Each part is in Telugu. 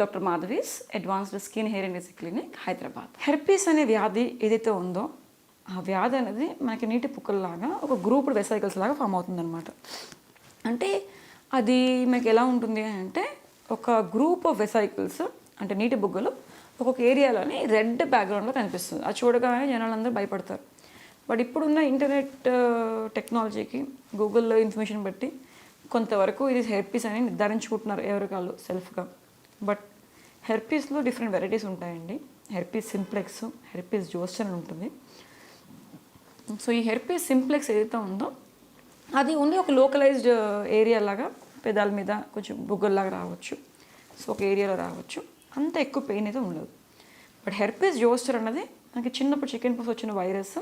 Doctor Madhavi's advanced skin hair and వెసిక్ క్లినిక్ హైదరాబాద్. హెర్పీస్ అనే వ్యాధి ఏదైతే ఉందో ఆ వ్యాధి అనేది మనకి నీటి పుక్కల్లాగా ఒక గ్రూప్డ్ వెసైకల్స్ లాగా ఫామ్ అవుతుందన్నమాట. అంటే అది మనకి ఎలా ఉంటుంది అంటే ఒక గ్రూప్ ఆఫ్ వెసైకల్స్ అంటే నీటి బుగ్గలు ఒక్కొక్క ఏరియాలోని రెడ్ బ్యాక్గ్రౌండ్లో కనిపిస్తుంది. అది చూడగానే జనాలందరూ భయపడతారు. బట్ ఇప్పుడున్న ఇంటర్నెట్ టెక్నాలజీకి గూగుల్లో ఇన్ఫర్మేషన్ బట్టి కొంతవరకు ఇది హెర్పీస్ అని నిర్ధారించుకుంటున్నారు ఎవరికాళ్ళు సెల్ఫ్గా. బట్ హెర్పీస్లో డిఫరెంట్ వెరైటీస్ ఉంటాయండి. హెర్పీస్ సింప్లెక్స్, హెర్పీస్ జోస్టర్ అని ఉంటుంది. సో ఈ హెర్పీస్ సింప్లెక్స్ ఏదైతే ఉందో అది ఓన్లీ ఒక లోకలైజ్డ్ ఏరియా లాగా పెదాల మీద కొంచెం బుగ్గల్లాగా రావచ్చు. సో ఒక ఏరియాలో రావచ్చు, అంత ఎక్కువ పెయిన్ అయితే ఉండదు. బట్ హెర్పీస్ జోస్టర్ అన్నది మనకి చిన్నప్పుడు చికెన్ పాక్స్ వచ్చిన వైరస్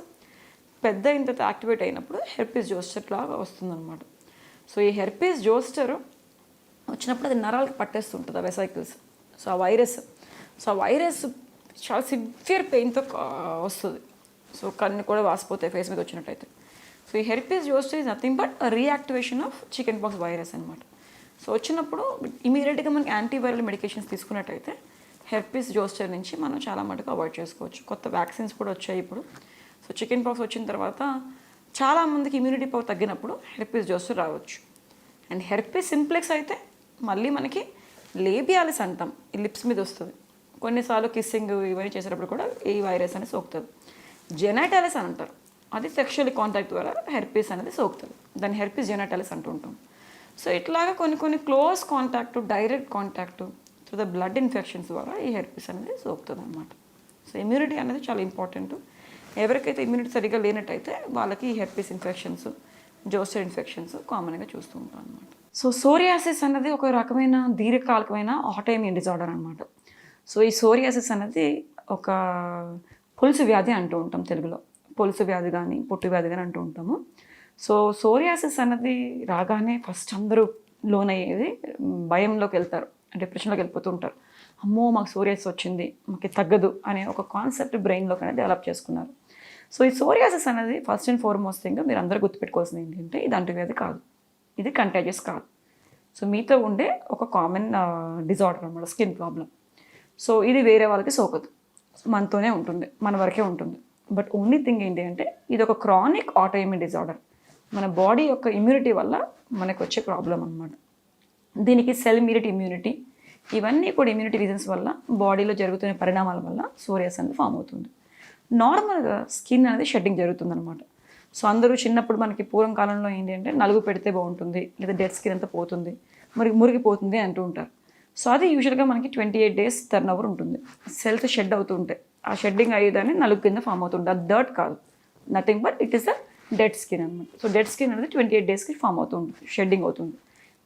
పెద్ద అయిన తర్వాత యాక్టివేట్ అయినప్పుడు హెర్పీస్ జోస్టర్ లాగా వస్తుందన్నమాట. సో ఈ హెర్పీస్ జోస్టర్ వచ్చినప్పుడు అది నరాలకు పట్టేస్తుంటుంది ఆ వెసైకిల్స్. సో ఆ వైరస్ చాలా సివియర్ పెయిన్తో వస్తుంది. సో కన్ను కూడా వాసిపోతాయి ఫేస్ మీద వచ్చినట్టయితే. సో ఈ herpes zoster is nothing but reactivation of chicken pox virus అనమాట. సో వచ్చినప్పుడు ఇమీడియట్గా మనకి యాంటీవైరల్ మెడికేషన్స్ తీసుకున్నట్టయితే హెర్పీస్ జోస్టర్ నుంచి మనం చాలా మటుకు అవాయిడ్ చేసుకోవచ్చు. కొత్త వ్యాక్సిన్స్ కూడా వచ్చాయి ఇప్పుడు. సో చికెన్ పాక్స్ వచ్చిన తర్వాత చాలామందికి ఇమ్యూనిటీ పవర్ తగ్గినప్పుడు హెర్పీస్ జోస్టర్ రావచ్చు. అండ్ హెర్పీస్ సింప్లెక్స్ అయితే మళ్ళీ మనకి లేబియాలిస్ అంటాం, ఈ లిప్స్ మీద వస్తుంది. కొన్నిసార్లు కిస్సింగ్ ఇవన్నీ చేసేటప్పుడు కూడా ఈ వైరస్ అనేది సోకుతుంది. జెనైటాలిస్ అని అంటారు, అది సెక్షువల్ కాంటాక్ట్ ద్వారా హెర్పీస్ అనేది సోకుతుంది. దాన్ని హెర్పీస్ జెనైటాలిస్ అంటూ ఉంటాం. సో ఇట్లాగా కొన్ని close contact, direct contact through the blood infections ద్వారా ఈ హెర్పీస్ అనేది సోకుతుంది అనమాట. సో ఇమ్యూనిటీ అనేది చాలా ఇంపార్టెంట్. ఎవరికైతే ఇమ్యూనిటీ సరిగ్గా లేనట్టయితే వాళ్ళకి ఈ హెర్పీస్ ఇన్ఫెక్షన్స్, జోస్టర్ ఇన్ఫెక్షన్స్ కామన్గా చూస్తూ ఉంటాం అనమాట. సో సోరియాసిస్ అనేది ఒక రకమైన దీర్ఘకాలికమైన ఆటోఇమ్యూన్ డిజార్డర్ అనమాట. సో ఈ సోరియాసిస్ అనేది ఒక పులుసు వ్యాధి అంటూ ఉంటాం తెలుగులో. పులుసు వ్యాధి కానీ పొట్టు వ్యాధి కానీ అంటూ ఉంటాము. సో సోరియాసిస్ అనేది రాగానే ఫస్ట్ అందరూ లోనయ్యేది భయంలోకి వెళ్తారు, డిప్రెషన్లోకి వెళ్ళిపోతూ ఉంటారు. అమ్మో మాకు సోరియాసిస్ వచ్చింది, మాకు తగ్గదు అనే ఒక కాన్సెప్ట్ బ్రెయిన్లోకి అనేది డెవలప్ చేసుకున్నారు. సో ఈ సోరియాసిస్ అనేది ఫస్ట్ అండ్ ఫార్మోస్ట్ థింగ్ మీరు అందరూ గుర్తుపెట్టుకోవాల్సింది ఏంటంటే ఇది అంటువ్యాధి కాదు, ఇది కంటాజియస్ కాదు. సో మీతో ఉండే ఒక కామన్ డిజార్డర్ అనమాట, స్కిన్ ప్రాబ్లం. సో ఇది వేరే వాళ్ళకి సోకదు, మనతోనే ఉంటుంది, మన వరకే ఉంటుంది. బట్ ఓన్లీ థింగ్ ఏంటి అంటే ఇది ఒక క్రానిక్ ఆటోఇమ్యూన్ డిజార్డర్, మన బాడీ యొక్క ఇమ్యూనిటీ వల్ల మనకు వచ్చే ప్రాబ్లం అనమాట. దీనికి సెల్ మీడియేట్ ఇమ్యూనిటీ, ఇవన్నీ కూడా ఇమ్యూనిటీ రీజన్స్ వల్ల బాడీలో జరుగుతున్న పరిణామాల వల్ల సోరియాసిస్ అనేది ఫామ్ అవుతుంది. నార్మల్గా స్కిన్ అనేది షెడ్డింగ్ జరుగుతుందన్నమాట. సో అందరూ చిన్నప్పుడు మనకి పూర్వం కాలంలో ఏంటి అంటే నలుగు పెడితే బాగుంటుంది, లేదా డెడ్ స్కిన్ అంతా పోతుంది, మురిగిపోతుంది అంటూ ఉంటారు. సో అది యూజువల్గా మనకి 28 days టర్న్ ఓవర్ ఉంటుంది. సెల్స్ షెడ్ అవుతూ ఉంటాయి, ఆ షెడ్డింగ్ అయ్యేదాన్ని నలుగు కింద ఫామ్ అవుతుంది. అది డర్ట్ కాదు, nothing but it is a dead skin అనమాట. సో డెడ్ స్కిన్ అనేది 28 daysకి ఫామ్ అవుతూ ఉంటుంది, షెడ్డింగ్ అవుతుంది.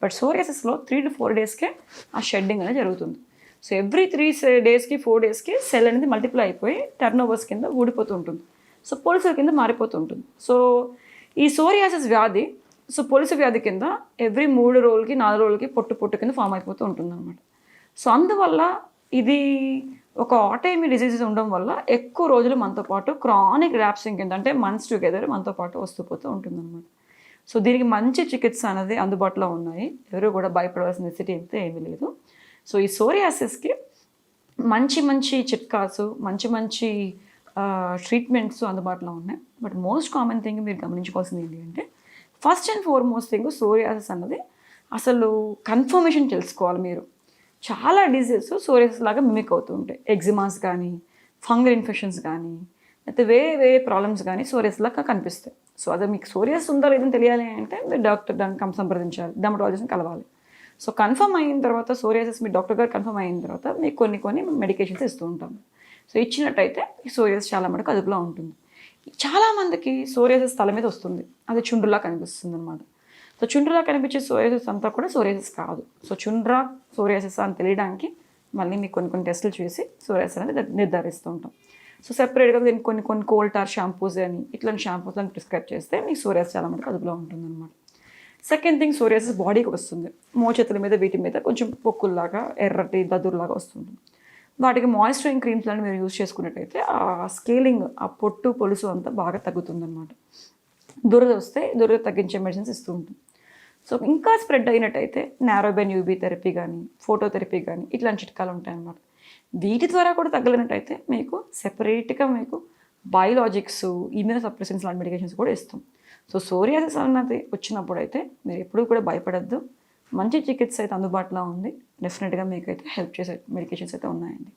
బట్ సోరియాసిస్లో 3 to 4 daysకే ఆ షెడ్డింగ్ అనేది జరుగుతుంది. సో ఎవ్రీ 3 daysకి 4 daysకి సెల్ అనేది మల్టిప్లై అయిపోయి టర్న్ ఓవర్స్ కింద ఊడిపోతూ ఉంటుంది. సో పొలుసుల కింద మారిపోతూ ఉంటుంది. సో ఈ సోరియాసిస్ వ్యాధి, సో పొలుసు వ్యాధి కింద ఎవ్రీ 3 రోజులకి 4 రోజులకి పొట్టు కింద ఫామ్ అయిపోతూ ఉంటుంది అనమాట. సో అందువల్ల ఇది ఒక ఆటోఇమ్యూన్ డిసీజెస్ ఉండడం వల్ల ఎక్కువ రోజులు మనతో పాటు క్రానిక్ ర్యాప్సింగ్ కింద అంటే మంత్స్ టుగెదర్ మనతో పాటు వస్తూ పోతూ ఉంటుంది అనమాట. సో దీనికి మంచి చికిత్స అనేది అందుబాటులో ఉన్నాయి, ఎవరు కూడా భయపడవలసిన నెసిటీ అయితే ఏమీ లేదు. సో ఈ సోరియాసిస్కి మంచి చిట్కాసు, మంచి ట్రీట్మెంట్స్ అందుబాటులో ఉన్నాయి. బట్ మోస్ట్ కామన్ థింగ్ మీరు గమనించుకోవాల్సింది ఏంటి అంటే first and foremost thing psoriasis అన్నది అసలు కన్ఫర్మేషన్ తెలుసుకోవాలి మీరు. చాలా డిసీజెస్ సోరియాసిస్ లాగా మిమిక్ అవుతూ ఉంటాయి. ఎగ్జిమాస్ కానీ, ఫంగల్ ఇన్ఫెక్షన్స్ కానీ, అయితే వేరే ప్రాబ్లమ్స్ కానీ సోరియాసిస్ లాగా కనిపిస్తాయి. సో అదే మీకు సోరియాసిస్ ఉందా లేదని తెలియాలి అంటే మీరు డాక్టర్ దాన్ని సంప్రదించాలి, డెర్మటాలజిస్ట్ని కలవాలి. సో కన్ఫర్మ్ అయిన తర్వాత సోరియాసిస్ మీ డాక్టర్ గారు కన్ఫర్మ్ అయిన తర్వాత మీకు కొన్ని మెడికేషన్స్ ఇస్తూ ఉంటాం. సో ఇచ్చినట్టయితే ఈ సోరియాసిస్ చాలా మటుకు అదుపులో ఉంటుంది. చాలామందికి సోరియాసిస్ తల మీద వస్తుంది, అది చుండ్రులా కనిపిస్తుంది అనమాట. సో చుండ్రులా కనిపించే సోరియాసిస్ అంతా కూడా సోరియాసిస్ కాదు. సో చుండ్రా సోరియాసిస్ అని తెలియడానికి మళ్ళీ మీకు కొన్ని టెస్టులు చేసి సోరియాసిస్ అనేది నిర్ధారిస్తూ ఉంటాం. సో సెపరేట్గా దీనికి కొన్ని కోల్టార్ షాంపూస్ అని ఇట్లాంటి షాంపూస్ అని ప్రిస్క్రైబ్ చేస్తే మీకు సోరియాసిస్ చాలా మటుకు అదుపులో ఉంటుంది అనమాట. సెకండ్ థింగ్ సోరియాసిస్ బాడీకి వస్తుంది, మోచేతుల మీద వీటి మీద కొంచెం పొక్కుల్లాగా ఎర్రటి దద్దుర్లాగా వస్తుంది. వాటికి మాయిశ్చరైజింగ్ క్రీమ్స్ లాంటి మీరు యూజ్ చేసుకున్నట్టయితే ఆ స్కేలింగ్, ఆ పొట్టు పొలుసు అంతా బాగా తగ్గుతుంది అనమాట. దురద వస్తే దురద తగ్గించే మెడిసిన్స్ ఇస్తూ ఉంటుంది. సో ఇంకా స్ప్రెడ్ అయినట్టయితే నారోబెన్ యూబీ థెరపీ కానీ ఫోటోథెరపీ కానీ ఇట్లాంటి చిట్కాలు ఉంటాయన్నమాట. వీటి ద్వారా కూడా తగ్గలేనట్టయితే మీకు సెపరేట్గా మీకు బయోలాజిక్స్, ఇమ్యూనో సప్రెసెంట్స్ లాంటి మెడికేషన్స్ కూడా ఇస్తాం. సో సోరియాసిస్ అన్నది వచ్చినప్పుడు అయితే మీరు ఎప్పుడూ కూడా భయపడద్దు. మంచి చికిత్స అయితే అందుబాటులో ఉంది. డెఫినెట్గా మీకు అయితే హెల్ప్ చేసే మెడికేషన్స్ అయితే ఉన్నాయండి.